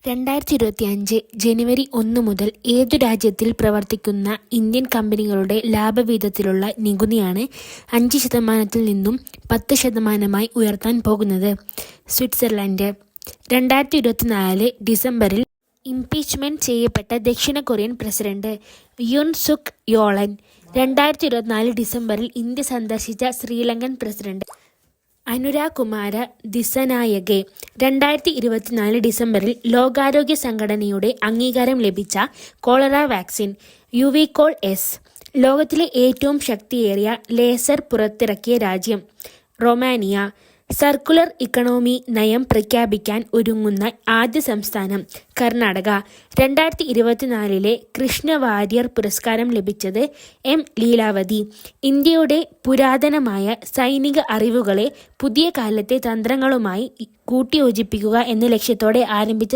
2025 ജനുവരി 1 മുതൽ ഏതു രാജ്യത്തിൽ പ്രവർത്തിക്കുന്ന ഇന്ത്യൻ കമ്പനികളുടെ ലാഭവിഹിതത്തിലുള്ള നികുതിയാണ് 5% നിന്നും 10%-ആയി ഉയർത്താൻ പോകുന്നത്. സ്വിറ്റ്സർലൻഡ് 2024 ഡിസംബറിൽ ഇംപീച്ച്മെന്റ് ചെയ്യപ്പെട്ട ദക്ഷിണ കൊറിയൻ പ്രസിഡന്റ് യുൻ സുക് യോളൻ 2024 ഡിസംബറിൽ ഇന്ത്യ സന്ദർശിച്ച ശ്രീലങ്കൻ പ്രസിഡന്റ് അനുരാഗ് കുമാര ദിസനായകെ 2024 ഡിസംബറിൽ ലോകാരോഗ്യ സംഘടനയുടെ അംഗീകാരം ലഭിച്ച കോളറ വാക്സിൻ യുവികോൾ എസ് ലോകത്തിലെ ഏറ്റവും ശക്തിയേറിയ ലേസർ പുറത്തിറക്കിയ രാജ്യം റൊമാനിയ സർക്കുലർ ഇക്കണോമി നയം പ്രഖ്യാപിക്കാൻ ഒരുങ്ങുന്ന ആദ്യ സംസ്ഥാനം കർണാടക 2024 കൃഷ്ണ വാര്യർ പുരസ്കാരം ലഭിച്ചത് എം ലീലാവതി ഇന്ത്യയുടെ പുരാതനമായ സൈനിക അറിവുകളെ പുതിയ കാലത്തെ തന്ത്രങ്ങളുമായി കൂട്ടിയോജിപ്പിക്കുക എന്ന ലക്ഷ്യത്തോടെ ആരംഭിച്ച